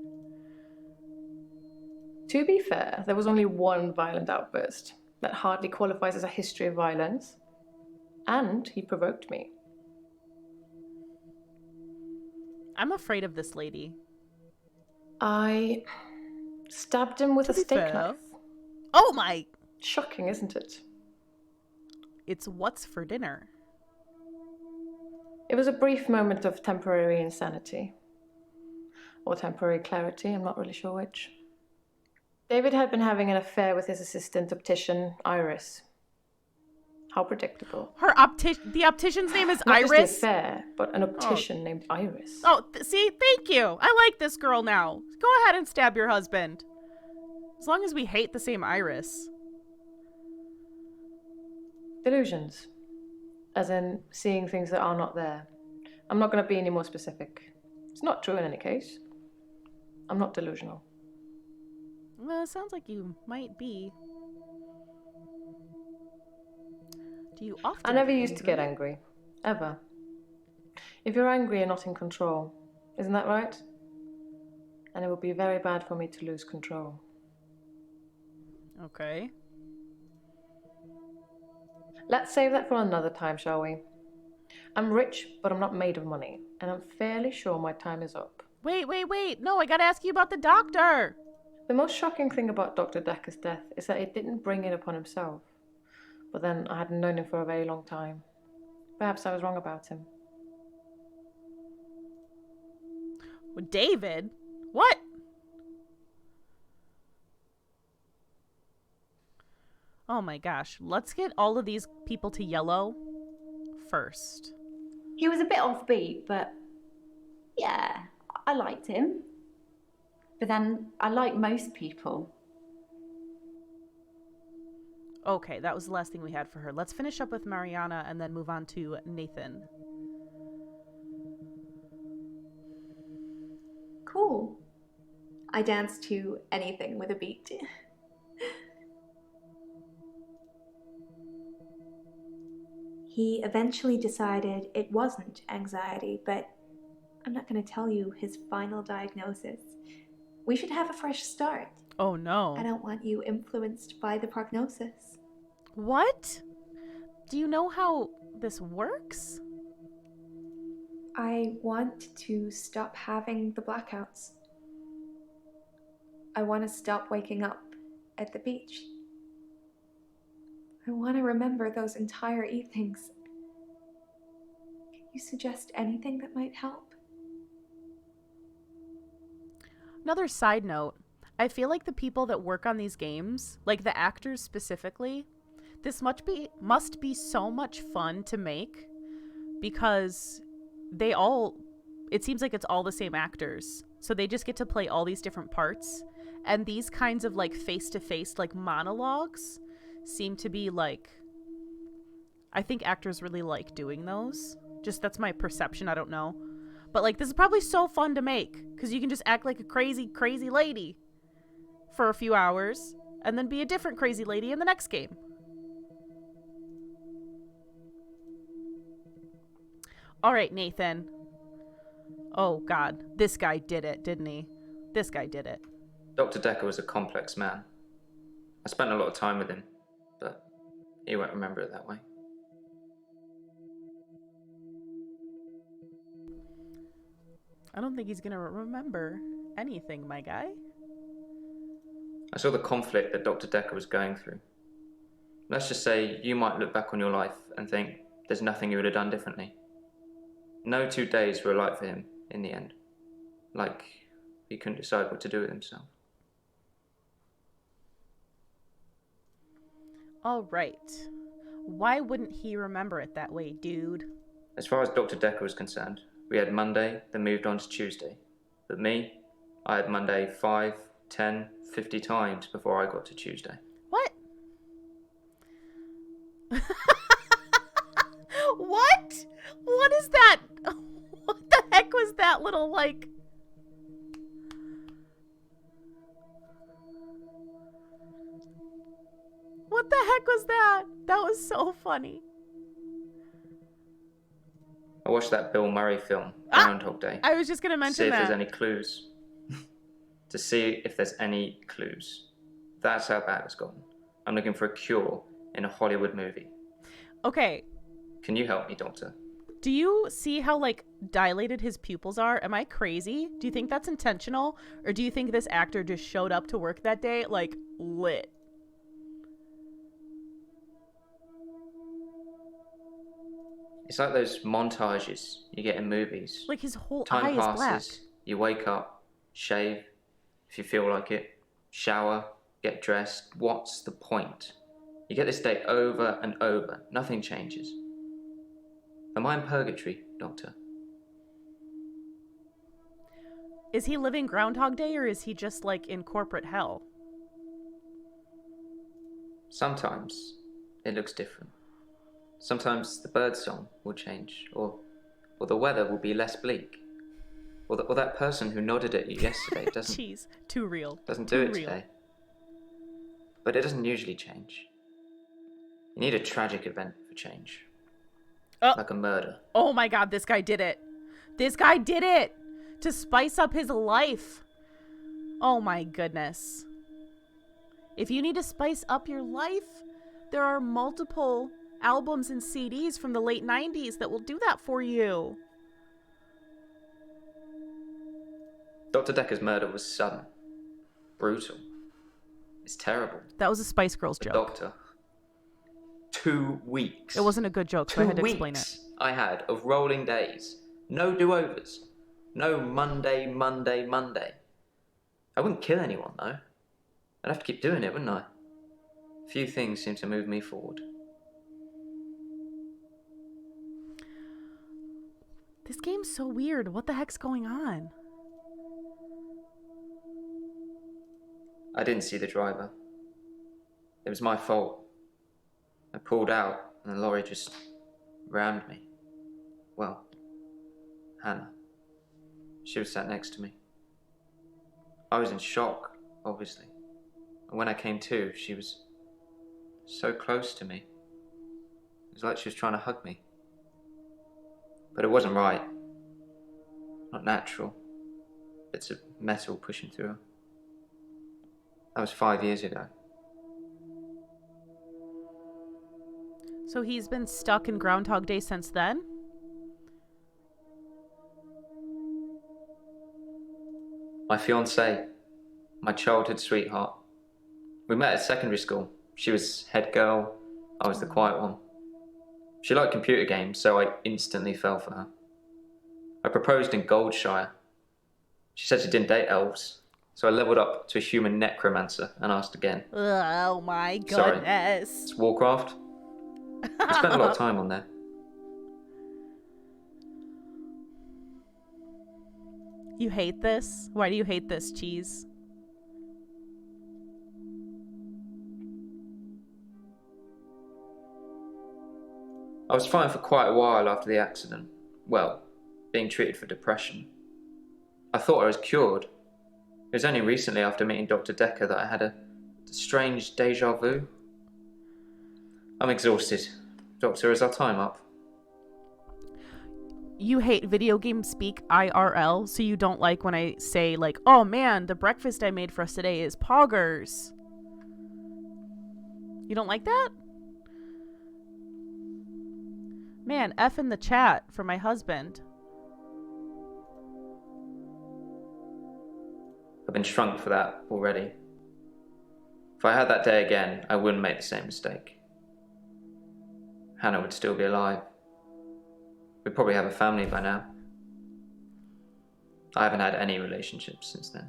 To be fair, there was only one violent outburst. That hardly qualifies as a history of violence. And he provoked me. I'm afraid of this lady. I stabbed him with a steak knife. Oh my! Shocking, isn't it? It's what's for dinner. It was a brief moment of temporary insanity. Or temporary clarity, I'm not really sure which. David had been having an affair with his assistant optician, Iris. How predictable. The optician's name is Not Iris? Not just the affair, but an optician named Iris. Oh, see? Thank you. I like this girl now. Go ahead and stab your husband. As long as we hate the same Iris. Delusions. As in, seeing things that are not there. I'm not going to be any more specific. It's not true in any case. I'm not delusional. Well, it sounds like you might be. Do you often I never used to get angry. Ever. If you're angry, you're not in control. Isn't that right? And it would be very bad for me to lose control. Okay. Let's save that for another time, shall we? I'm rich, but I'm not made of money. And I'm fairly sure my time is up. Wait. No, I gotta ask you about the doctor. The most shocking thing about Dr. Dekker's death is that he didn't bring it upon himself. But then I hadn't known him for a very long time. Perhaps I was wrong about him. Well, David? What? Oh my gosh. Let's get all of these people to yellow first. He was a bit offbeat, but yeah, I liked him. But then I like most people. Okay, that was the last thing we had for her. Let's finish up with Mariana and then move on to Nathan. Cool. I dance to anything with a beat. He eventually decided it wasn't anxiety, but I'm not going to tell you his final diagnosis. We should have a fresh start. Oh no. I don't want you influenced by the prognosis. What? Do you know how this works? I want to stop having the blackouts. I want to stop waking up at the beach. I want to remember those entire evenings. Can you suggest anything that might help? Another side note, I feel like the people that work on these games, like the actors specifically, this must be so much fun to make because it seems like it's all the same actors. So they just get to play all these different parts. And these kinds of like face-to-face like monologues seem to be like, I think actors really like doing those. Just that's my perception, I don't know. But like this is probably so fun to make because you can just act like a crazy lady for a few hours and then be a different crazy lady in the next game. All right, Nathan. Oh God, this guy did it, didn't he? This guy did it. Dr. Dekker was a complex man. I spent a lot of time with him, but he won't remember it that way. I don't think he's gonna remember anything, my guy. I saw the conflict that Dr. Dekker was going through. Let's just say you might look back on your life and think there's nothing you would have done differently. No 2 days were alike for him in the end. Like he couldn't decide what to do with himself. All right. Why wouldn't he remember it that way, dude? As far as Dr. Dekker was concerned, we had Monday, then moved on to Tuesday. But me, I had Monday 5, 10, 50 times before I got to Tuesday. What? What? What is that? What the heck was that little, like... What the heck was that? That was so funny. I watched that Bill Murray film, Groundhog Day. I was just going to mention see if that. there's any clues. To see if there's any clues. That's how bad it's gotten. I'm looking for a cure in a Hollywood movie. Okay. Can you help me, Doctor? Do you see how, like, dilated his pupils are? Am I crazy? Do you think that's intentional? Or do you think this actor just showed up to work that day, like, lit? It's like those montages you get in movies. Like his whole Time eye is black. passes, you wake up, shave, if you feel like it, shower, get dressed. What's the point? You get this day over and over. Nothing changes. Am I in purgatory, Doctor? Is he living Groundhog Day, or is he just, like, in corporate hell? Sometimes it looks different. Sometimes the bird song will change, or the weather will be less bleak. Or that person who nodded at you yesterday doesn't... Jeez, too real. Doesn't do Too it real. today. But it doesn't usually change. You need a tragic event for change. Oh. Like a murder. Oh my god, this guy did it. This guy did it! To spice up his life. Oh my goodness. If you need to spice up your life, there are multiple albums and CDs from the late 90s that will do that for you. Dr. Dekker's murder was sudden. Brutal. It's terrible. That was a Spice Girls The joke. Doctor. 2 weeks. It wasn't a good joke, so I had to 2 explain it. weeks I had of rolling days. No do-overs. No Monday, Monday, Monday. I wouldn't kill anyone, though. I'd have to keep doing it, wouldn't I? Few things seem to move me forward. This game's so weird. What the heck's going on? I didn't see the driver. It was my fault. I pulled out and the lorry just rammed me. Well, Hannah. She was sat next to me. I was in shock, obviously. And when I came to, she was so close to me. It was like she was trying to hug me. But it wasn't right. Not natural. Bits of metal pushing through her. That was 5 years ago. So he's been stuck in Groundhog Day since then? My fiancée, my childhood sweetheart. We met at secondary school. She was head girl, I was the quiet one. She liked computer games, so I instantly fell for her. I proposed in Goldshire. She said she didn't date elves, so I leveled up to a human necromancer and asked again. Oh my Sorry, goodness. it's Warcraft. I spent a lot of time on there. You hate this? Why do you hate this, Cheese? I was fine for quite a while after the accident. Well, being treated for depression. I thought I was cured. It was only recently after meeting Dr. Dekker that I had a strange deja vu. I'm exhausted. Doctor, is our time up? you hate video game speak IRL, so you don't like when I say, like, oh man, the breakfast I made for us today is poggers. You don't like that? Man, F in the chat for my husband. I've been shrunk for that already. If I had that day again, I wouldn't make the same mistake. Hannah would still be alive. We'd probably have a family by now. I haven't had any relationships since then.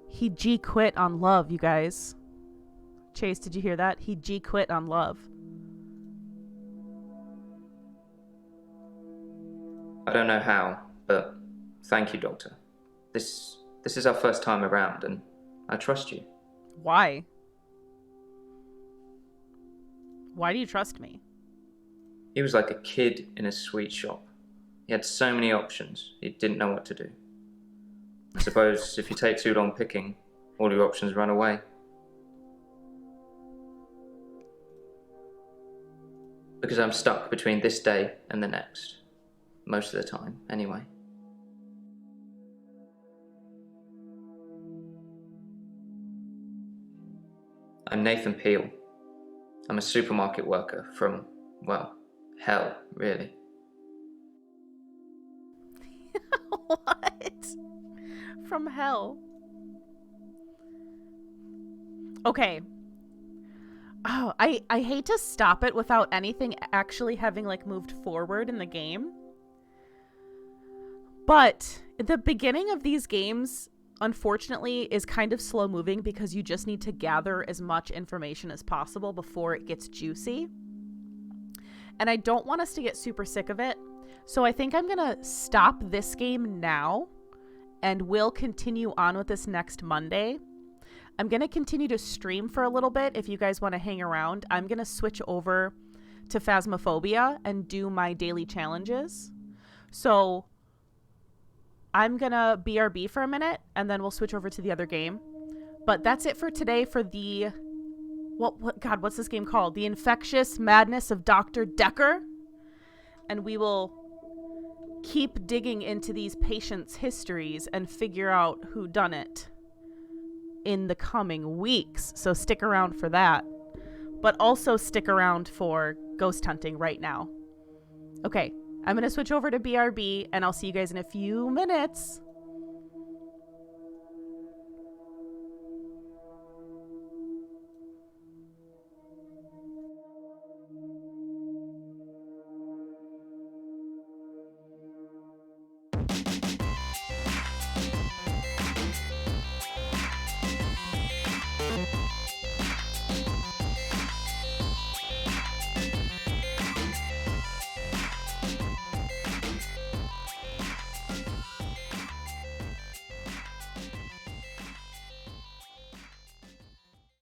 He G quit on love, you guys. Chase, did you hear that? He G quit on love. I don't know how, but thank you, Doctor. This is our first time around, and I trust you. Why? Why do you trust me? He was like a kid in a sweet shop. He had so many options, he didn't know what to do. I suppose if you take too long picking, all your options run away. Because I'm stuck between this day and the next. Most of the time, anyway. I'm Nathan Peel. I'm a supermarket worker from, well, hell, really. What? From hell. Okay. Oh, I hate to stop it without anything actually having, like, moved forward in the game. But the beginning of these games, unfortunately, is kind of slow moving because you just need to gather as much information as possible before it gets juicy. And I don't want us to get super sick of it. So I think I'm going to stop this game now and we'll continue on with this next Monday. I'm going to continue to stream for a little bit if you guys want to hang around. I'm going to switch over to Phasmophobia and do my daily challenges. So I'm going to BRB for a minute and then we'll switch over to the other game. But that's it for today for the... God, what's this game called? The Infectious Madness of Dr. Dekker. And we will keep digging into these patients' histories and figure out who done it in the coming weeks. So stick around for that. But also stick around for ghost hunting right now. Okay, I'm going to switch over to BRB and I'll see you guys in a few minutes.